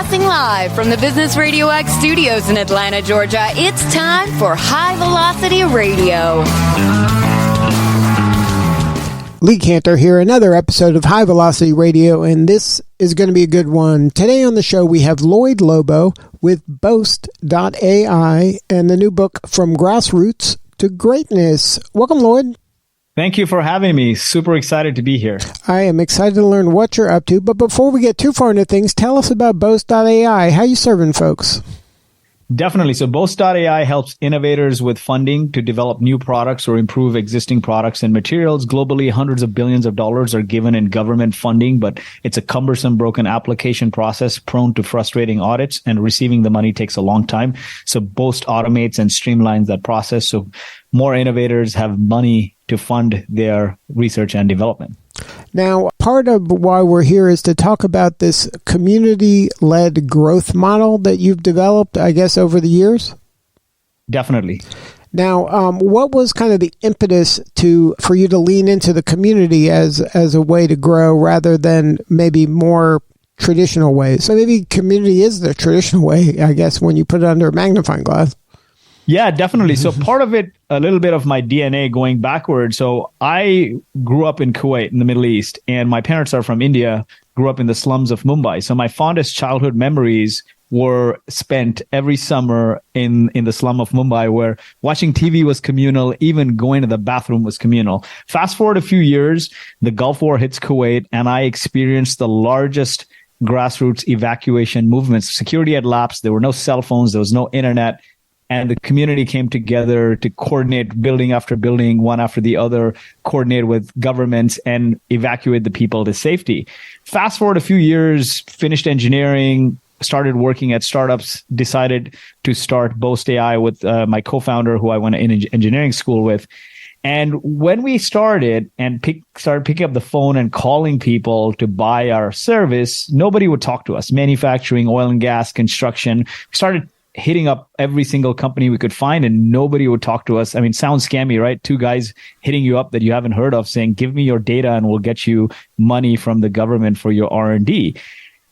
Broadcasting live from the Business RadioX studios in Atlanta, Georgia, it's time for High Velocity Radio. Lee Cantor here, another episode of High Velocity Radio, and this is going to be a good one. Today on the show, we have Lloyed Lobo with Boast.AI and the new book From Grassroots to Greatness. Welcome, Lloyd. Thank you for having me. Super excited to be here. I am excited to learn what you're up to, but before we get too far into things, tell us about Boast.AI. How you serving folks? Definitely. So Boast.AI helps innovators with funding to develop new products or improve existing products and materials. Globally, hundreds of billions of dollars are given in government funding, but it's a cumbersome, broken application process prone to frustrating audits, and receiving the money takes a long time. So Boast automates and streamlines that process so more innovators have money to fund their research and development. Now, part of why we're here is to talk about this community-led growth model that you've developed, I guess, over the years. Definitely. Now, what was kind of the impetus for you to lean into the community as a way to grow rather than maybe more traditional ways? So maybe community is the traditional way, I guess, when you put it under a magnifying glass. Yeah, definitely. So part of it, a little bit of my DNA going backward. So I grew up in Kuwait in the Middle East, and my parents are from India, grew up in the slums of Mumbai. So my fondest childhood memories were spent every summer in the slum of Mumbai, where watching TV was communal, even going to the bathroom was communal. Fast forward a few years, the Gulf War hits Kuwait, and I experienced the largest grassroots evacuation movements. Security had lapsed. There were no cell phones. There was no internet. And the community came together to coordinate building after building, one after the other, coordinate with governments and evacuate the people to safety. Fast forward a few years, finished engineering, started working at startups, decided to start Boast.AI with my co-founder, who I went to engineering school with. And when we started and started picking up the phone and calling people to buy our service, nobody would talk to us. Manufacturing, oil and gas, construction. We started hitting up every single company we could find, and nobody would talk to us. I mean, sounds scammy, right? Two guys hitting you up that you haven't heard of saying, give me your data and we'll get you money from the government for your R&D.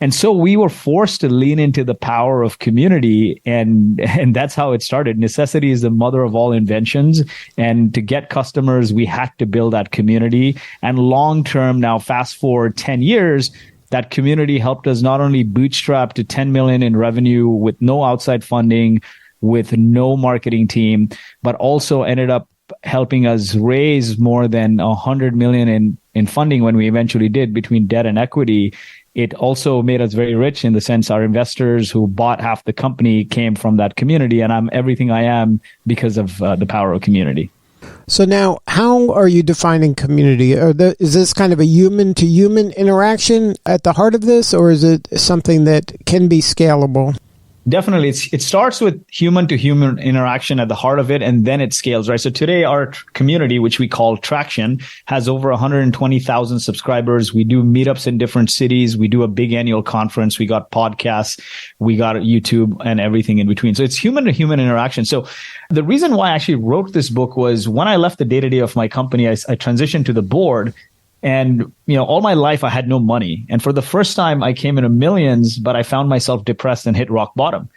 And so we were forced to lean into the power of community, and that's how it started. Necessity is the mother of all inventions. And to get customers, we had to build that community. And long term, now fast forward 10 years, that community helped us not only bootstrap to 10 million in revenue with no outside funding, with no marketing team, but also ended up helping us raise more than 100 million in funding when we eventually did, between debt and equity. It also made us very rich in the sense our investors who bought half the company came from that community, and I'm everything I am because of the power of community. So now, how are you defining community? Is this kind of a human-to-human interaction at the heart of this, or is it something that can be scalable? Definitely. It starts with human-to-human interaction at the heart of it, and then it scales, right? So today, our community, which we call Traction, has over 120,000 subscribers. We do meetups in different cities. We do a big annual conference. We got podcasts. We got YouTube and everything in between. So it's human-to-human interaction. So the reason why I actually wrote this book was when I left the day-to-day of my company, I transitioned to the board. And, all my life I had no money. And for the first time, I came into millions, but I found myself depressed and hit rock bottom.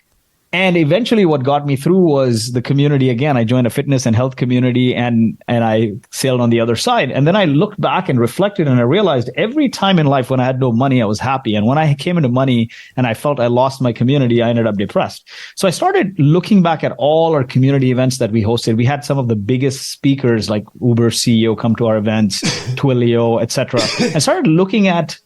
And eventually what got me through was the community. Again, I joined a fitness and health community, and I sailed on the other side. And then I looked back and reflected, and I realized every time in life when I had no money, I was happy. And when I came into money and I felt I lost my community, I ended up depressed. So I started looking back at all our community events that we hosted. We had some of the biggest speakers like Uber CEO come to our events, Twilio, etc. I started looking at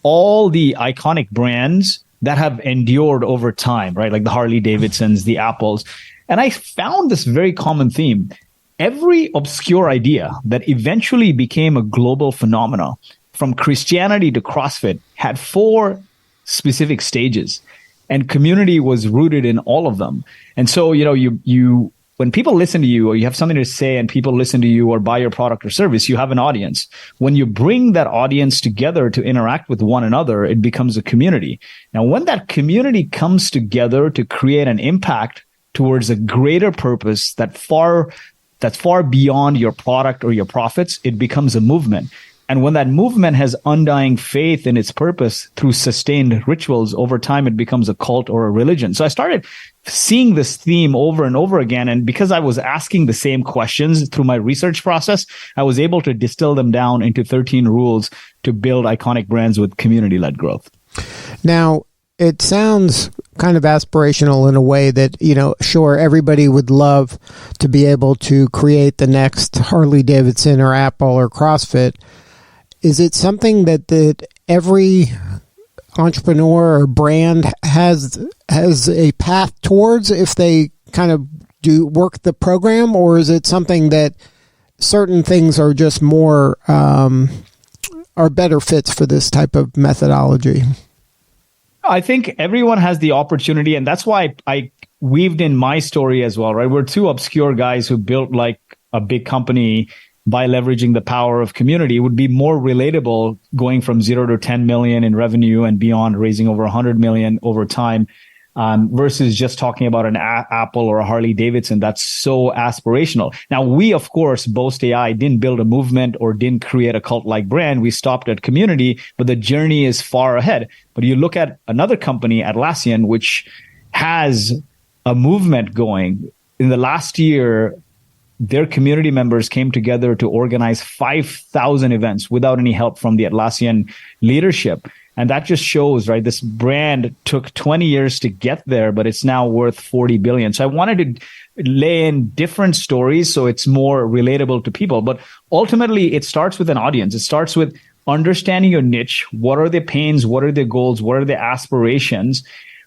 all the iconic brands that have endured over time, right? Like the Harley Davidsons, the Apples. And I found this very common theme. Every obscure idea that eventually became a global phenomenon, from Christianity to CrossFit, had 4 specific stages, and community was rooted in all of them. And so, you when people listen to you, or you have something to say and people listen to you or buy your product or service, you have an audience. When you bring that audience together to interact with one another, it becomes a community. Now, when that community comes together to create an impact towards a greater purpose that's far beyond your product or your profits, it becomes a movement. And when that movement has undying faith in its purpose through sustained rituals, over time it becomes a cult or a religion. So I started seeing this theme over and over again. And because I was asking the same questions through my research process, I was able to distill them down into 13 rules to build iconic brands with community-led growth. Now, it sounds kind of aspirational in a way that, sure, everybody would love to be able to create the next Harley Davidson or Apple or CrossFit. Is it something that every entrepreneur or brand has a path towards if they kind of do work the program, or is it something that certain things are just more are better fits for this type of methodology? I think everyone has the opportunity, and that's why I weaved in my story as well, right? We're two obscure guys who built like a big company by leveraging the power of community. It would be more relatable going from 0 to 10 million in revenue and beyond, raising over 100 million over time, versus just talking about an Apple or a Harley Davidson. That's so aspirational. Now, we, of course, Boast.AI didn't build a movement or didn't create a cult-like brand. We stopped at community, but the journey is far ahead. But you look at another company, Atlassian, which has a movement going. In the last year, their community members came together to organize 5,000 events without any help from the Atlassian leadership. And that just shows, right, this brand took 20 years to get there, but it's now worth 40 billion. So I wanted to lay in different stories so it's more relatable to people. But ultimately, it starts with an audience. It starts with understanding your niche. What are their pains? What are their goals? What are their aspirations?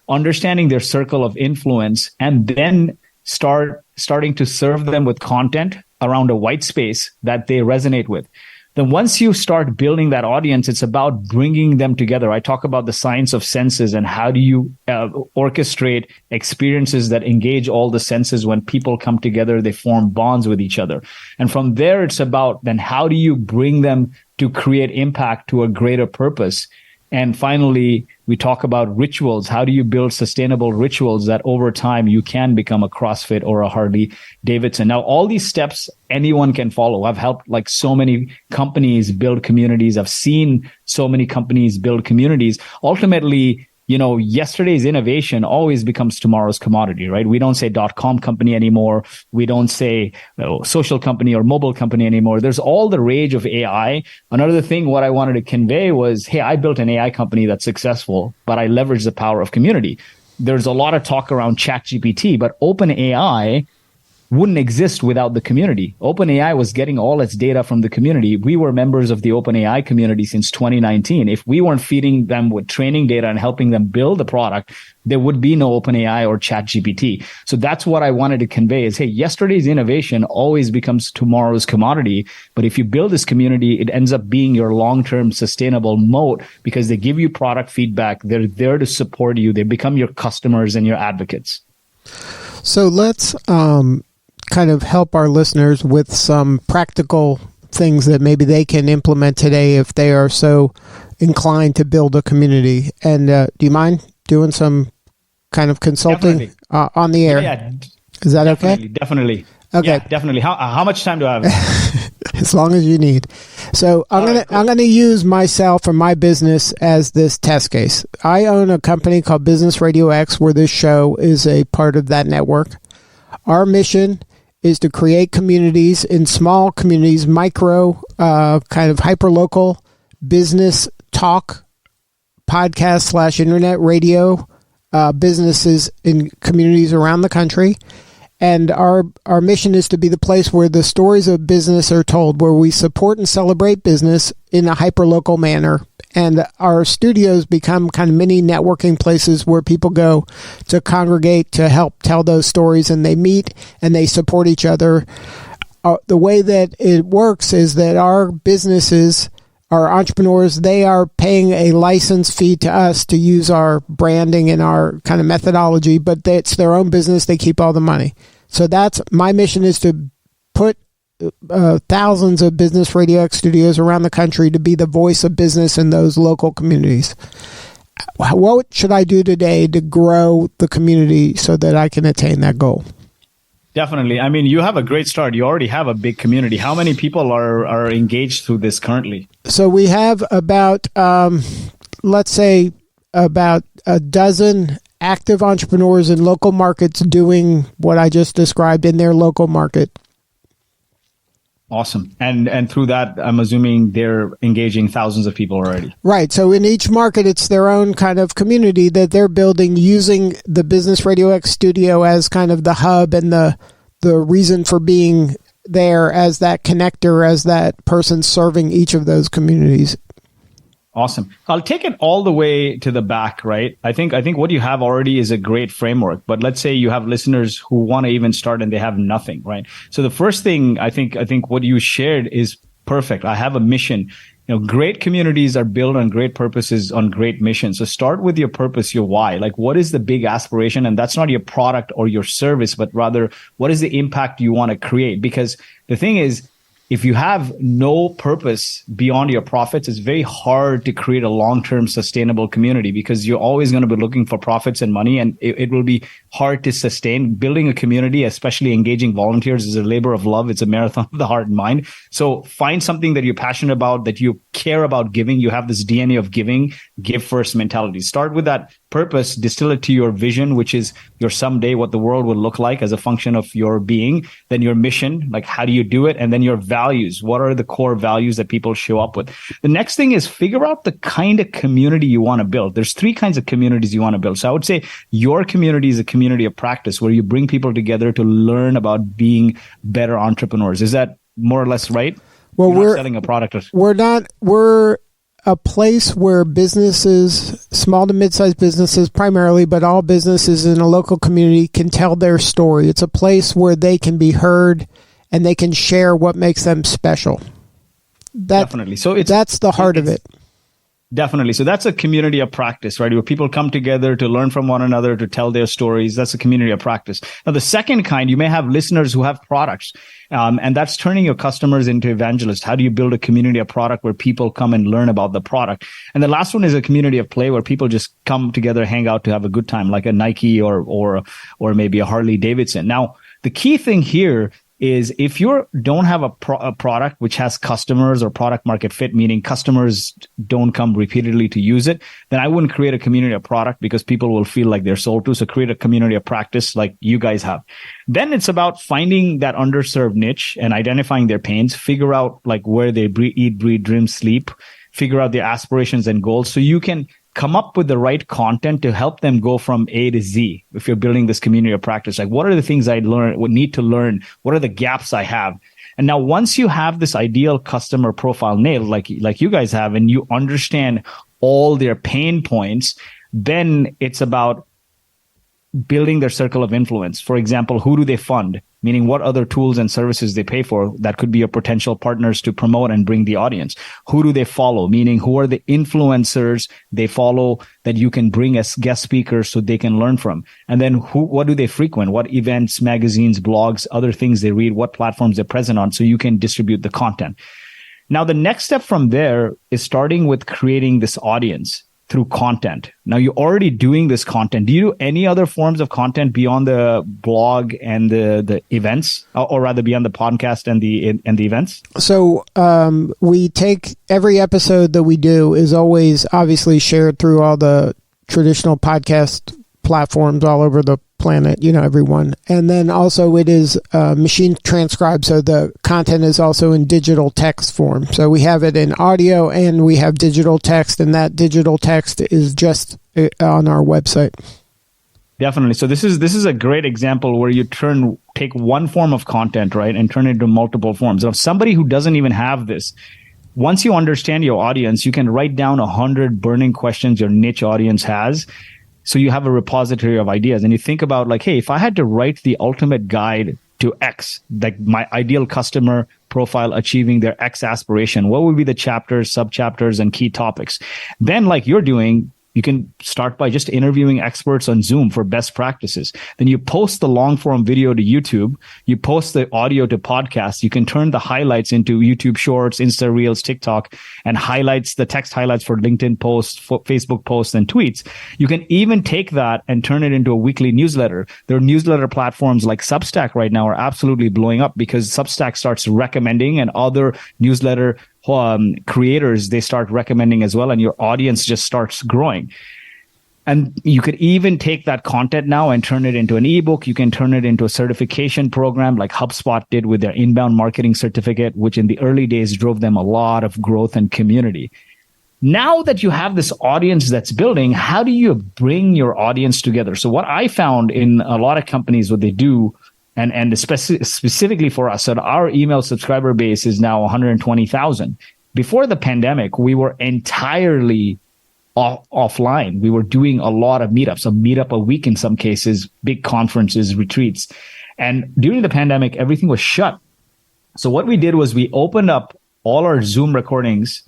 Understanding their circle of influence, and then starting to serve them with content around a white space that they resonate with. Then once you start building that audience, it's about bringing them together. I talk about the science of senses and how do you orchestrate experiences that engage all the senses. When people come together, they form bonds with each other. And from there, it's about then how do you bring them to create impact to a greater purpose. And finally, we talk about rituals. How do you build sustainable rituals that over time you can become a CrossFit or a Harley Davidson? Now, all these steps anyone can follow. I've helped like so many companies build communities. I've seen so many companies build communities. Ultimately, yesterday's innovation always becomes tomorrow's commodity, right? We don't say .com company anymore. We don't say social company or mobile company anymore. There's all the rage of AI. Another thing, what I wanted to convey was, hey, I built an AI company that's successful, but I leverage the power of community. There's a lot of talk around ChatGPT, but OpenAI wouldn't exist without the community. OpenAI was getting all its data from the community. We were members of the OpenAI community since 2019. If we weren't feeding them with training data and helping them build the product, there would be no OpenAI or ChatGPT. So that's what I wanted to convey is, hey, yesterday's innovation always becomes tomorrow's commodity. But if you build this community, it ends up being your long-term sustainable moat because they give you product feedback. They're there to support you. They become your customers and your advocates. So let's kind of help our listeners with some practical things that maybe they can implement today if they are so inclined to build a community. And do you mind doing some kind of consulting on the air? Yeah. Is that definitely, okay? Definitely. Okay. Yeah, definitely. How much time do I have? As long as you need. So I'm gonna use myself or my business as this test case. I own a company called Business RadioX, where this show is a part of that network. Our mission is to create communities in small communities, micro, kind of hyperlocal business talk, podcast / internet radio, businesses in communities around the country. And our mission is to be the place where the stories of business are told, where we support and celebrate business in a hyperlocal manner. And our studios become kind of mini networking places where people go to congregate to help tell those stories, and they meet and they support each other. The way that it works is that our businesses, our entrepreneurs, they are paying a license fee to us to use our branding and our kind of methodology, but it's their own business. They keep all the money. So that's my mission, is to put thousands of Business RadioX studios around the country to be the voice of business in those local communities. What should I do today to grow the community so that I can attain that goal? Definitely. I mean, you have a great start. You already have a big community. How many people are engaged through this currently? So we have about, let's say, about a dozen active entrepreneurs in local markets doing what I just described in their local market. Awesome. And through that, I'm assuming they're engaging thousands of people already. Right. So in each market, it's their own kind of community that they're building using the Business RadioX studio as kind of the hub and the reason for being there as that connector, as that person serving each of those communities. Awesome. I'll take it all the way to the back, right? I think what you have already is a great framework, but let's say you have listeners who want to even start and they have nothing, right? So the first thing I think what you shared is perfect. I have a mission. Great communities are built on great purposes, on great missions. So start with your purpose, your why. Like, what is the big aspiration? And that's not your product or your service, but rather what is the impact you want to create? Because the thing is, if you have no purpose beyond your profits, it's very hard to create a long-term sustainable community because you're always going to be looking for profits and money, and it will be hard to sustain. Building a community, especially engaging volunteers, is a labor of love. It's a marathon of the heart and mind. So find something that you're passionate about, that you care about giving. You have this DNA of giving, give first mentality. Start with that purpose, distill it to your vision, which is your someday, what the world will look like as a function of your being. Then your mission, like how do you do it? And then your values. What are the core values that people show up with? The next thing is figure out the kind of community you want to build. There's 3 kinds of communities you want to build. So I would say your community is a community of practice where you bring people together to learn about being better entrepreneurs. Is that more or less right? Well, we're selling a product. We're a place where businesses, small to mid-sized businesses primarily, but all businesses in a local community can tell their story. It's a place where they can be heard and they can share what makes them special. Definitely. So that's the heart of it. Definitely. So that's a community of practice, right? Where people come together to learn from one another, to tell their stories. That's a community of practice. Now, the second kind, you may have listeners who have products, and that's turning your customers into evangelists. How do you build a community of product where people come and learn about the product? And the last one is a community of play where people just come together, hang out to have a good time, like a Nike or maybe a Harley Davidson. Now, the key thing here is if you don't have a product which has customers or product market fit, meaning customers don't come repeatedly to use it, then I wouldn't create a community of product because people will feel like they're sold to. So create a community of practice like you guys have. Then it's about finding that underserved niche and identifying their pains, figure out like where they eat, breathe, dream, sleep, figure out their aspirations and goals so you can come up with the right content to help them go from A to Z. If you're building this community of practice, like what are the things I would need to learn? What are the gaps I have? And now once you have this ideal customer profile nailed, like you guys have, and you understand all their pain points, then it's about building their circle of influence. For example, who do they fund? Meaning what other tools and services they pay for that could be your potential partners to promote and bring the audience. Who do they follow? Meaning who are the influencers they follow that you can bring as guest speakers so they can learn from? And then what do they frequent? What events, magazines, blogs, other things they read, what platforms they're present on so you can distribute the content. Now, the next step from there is starting with creating this audience through content. Now, you're already doing this content. Do you do any other forms of content beyond the blog and the events, or rather beyond the podcast and the events? So we take every episode that we do is always obviously shared through all the traditional podcast platforms all over the planet, everyone. And then also it is machine transcribed, so the content is also in digital text form. So we have it in audio and we have digital text, and that digital text is just on our website. Definitely. So this is a great example where you take one form of content, right, and turn it into multiple forms. Now, somebody who doesn't even have this, once you understand your audience, you can write down 100 burning questions your niche audience has. So you have a repository of ideas, and you think about like, hey, if I had to write the ultimate guide to X, like my ideal customer profile achieving their X aspiration, what would be the chapters, sub-chapters, and key topics? Then like you're doing, you can start by just interviewing experts on Zoom for best practices. Then you post the long form video to YouTube. You post the audio to podcasts. You can turn the highlights into YouTube Shorts, Insta Reels, TikTok, and the text highlights for LinkedIn posts, Facebook posts, and tweets. You can even take that and turn it into a weekly newsletter. There are newsletter platforms like Substack right now are absolutely blowing up because Substack starts recommending, and other newsletter creators, they start recommending as well, and your audience just starts growing. And you could even take that content now and turn it into an ebook. You can turn it into a certification program like HubSpot did with their inbound marketing certificate, which in the early days drove them a lot of growth and community. Now that you have this audience that's building, how do you bring your audience together? So what I found in a lot of companies, what they do, and specifically for us, so our email subscriber base is now 120,000. Before the pandemic, we were entirely offline. We were doing a lot of meetups, a meetup a week in some cases, big conferences, retreats. And during the pandemic, everything was shut. So what we did was we opened up all our Zoom recordings.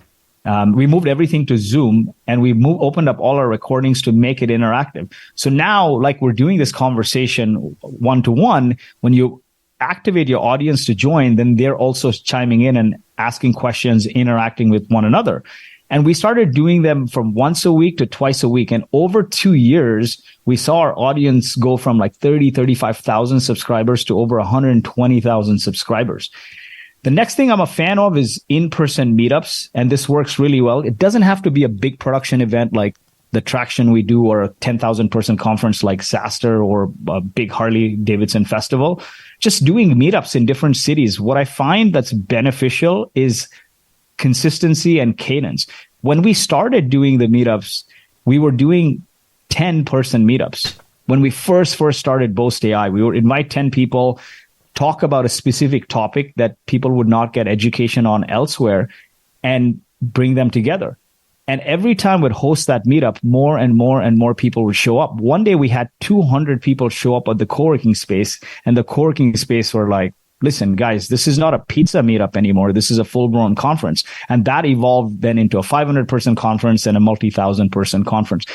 We moved everything to Zoom, and we opened up all our recordings to make it interactive. So now, like we're doing this conversation one-to-one, when you activate your audience to join, then they're also chiming in and asking questions, interacting with one another. And we started doing them from once a week to twice a week. And over 2 years, we saw our audience go from like 35,000 subscribers to over 120,000 subscribers. The next thing I'm a fan of is in-person meetups, and this works really well. It doesn't have to be a big production event like the Traction we do, or a 10,000 person conference like SaaStr, or a big Harley Davidson festival. Just doing meetups in different cities. What I find that's beneficial is consistency and cadence. When we started doing the meetups, we were doing 10-person meetups. When we first started Boast.AI, we would invite 10 people, talk about a specific topic that people would not get education on elsewhere, and bring them together. And every time we'd host that meetup, more and more and more people would show up. One day we had 200 people show up at the co-working space, and the co-working space were like, listen, guys, this is not a pizza meetup anymore. This is a full-blown conference. And that evolved then into a 500-person conference and a multi-thousand-person conference.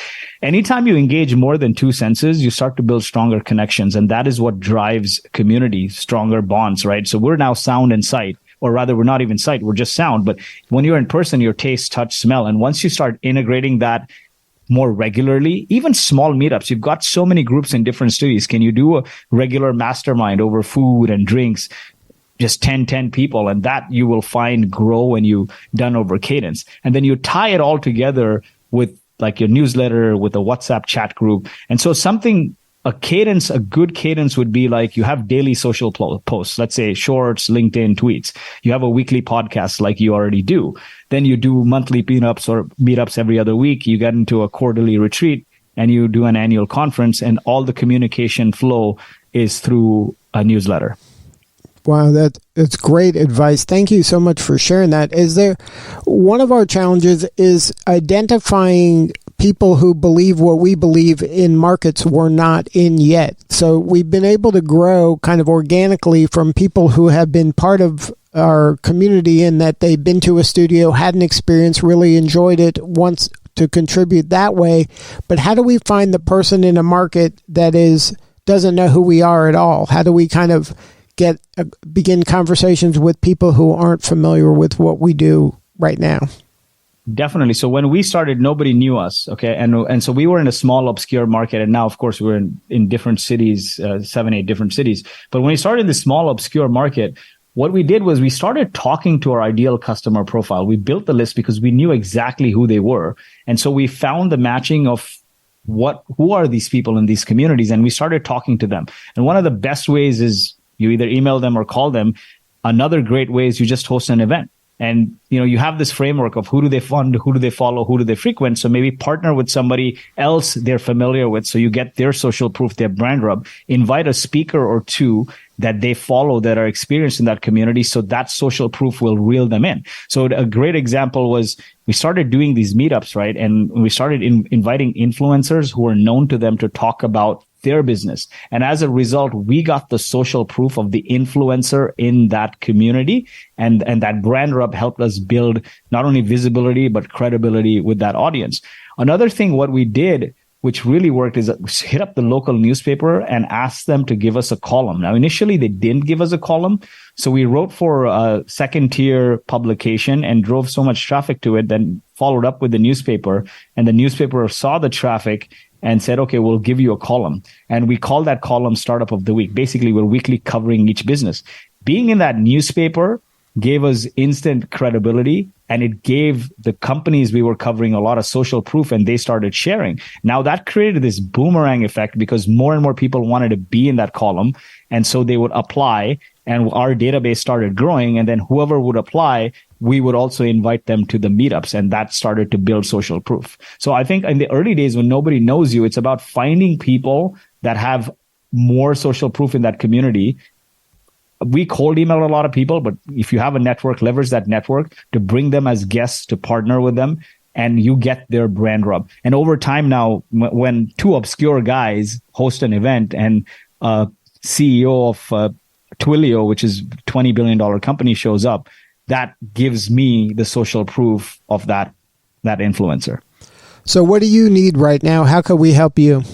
Anytime you engage more than two senses, you start to build stronger connections. And that is what drives community, stronger bonds, right? So we're now sound and sight. Or rather, we're not even sight, we're just sound. But when you're in person, you're taste, touch, smell. And once you start integrating that more regularly, even small meetups, you've got so many groups in different cities. Can you do a regular mastermind over food and drinks, just 10 people? And that you will find grow when you done over cadence. And then you tie it all together with like your newsletter, with a WhatsApp chat group. And so a good cadence would be like you have daily social posts, let's say shorts, LinkedIn, tweets. You have a weekly podcast like you already do. Then you do monthly meetups or meetups every other week. You get into a quarterly retreat, and you do an annual conference, and all the communication flow is through a newsletter. Wow, that's great advice. Thank you so much for sharing that. One of our challenges is identifying people who believe what we believe in markets we're not in yet. So we've been able to grow kind of organically from people who have been part of our community in that they've been to a studio, had an experience, really enjoyed it, wants to contribute that way. But how do we find the person in a market that doesn't know who we are at all? How do we kind of begin conversations with people who aren't familiar with what we do right now? Definitely. So when we started, nobody knew us. Okay. And so we were in a small, obscure market. And now, of course, we're in different cities, 7, 8 different cities. But when we started in this small, obscure market, what we did was we started talking to our ideal customer profile. We built the list because we knew exactly who they were. And so we found the matching of who are these people in these communities. And we started talking to them. And one of the best ways is you either email them or call them. Another great way is you just host an event. And, you have this framework of who do they fund, who do they follow, who do they frequent. So maybe partner with somebody else they're familiar with. So you get their social proof, their brand rub, invite a speaker or two that they follow that are experienced in that community. So that social proof will reel them in. So a great example was we started doing these meetups, right? And we started inviting influencers who are known to them to talk about their business. And as a result, we got the social proof of the influencer in that community. And that brand rub helped us build not only visibility, but credibility with that audience. Another thing, what we did, which really worked, is hit up the local newspaper and ask them to give us a column. Now, initially, they didn't give us a column. So we wrote for a second tier publication and drove so much traffic to it, then followed up with the newspaper. And the newspaper saw the traffic and said, okay, we'll give you a column. And we call that column Startup of the Week. Basically, we're weekly covering each business. Being in that newspaper gave us instant credibility, and it gave the companies we were covering a lot of social proof, and they started sharing. Now that created this boomerang effect because more and more people wanted to be in that column. And so they would apply, and our database started growing. And then whoever would apply, we would also invite them to the meetups, and that started to build social proof. So I think in the early days when nobody knows you, it's about finding people that have more social proof in that community. We cold email a lot of people, but if you have a network, leverage that network to bring them as guests, to partner with them, and you get their brand rub. And over time now, when two obscure guys host an event and CEO of Twilio, which is $20 billion company, shows up, that gives me the social proof of that influencer. So what do you need right now? How can we help you?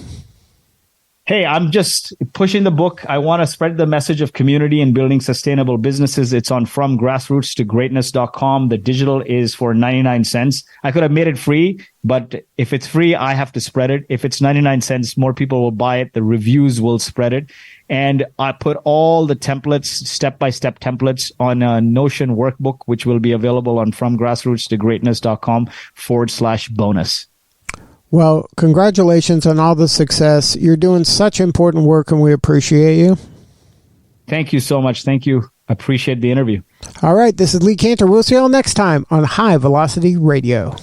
Hey, I'm just pushing the book. I want to spread the message of community and building sustainable businesses. It's on From Grassroots to Greatness.com. The digital is for 99 cents. I could have made it free, but if it's free, I have to spread it. If it's 99 cents, more people will buy it. The reviews will spread it. And I put all the templates, step-by-step templates on a Notion workbook, which will be available on From Grassroots to Greatness.com/bonus. Well, congratulations on all the success. You're doing such important work, and we appreciate you. Thank you so much. Thank you. Appreciate the interview. All right. This is Lee Cantor. We'll see you all next time on High Velocity Radio.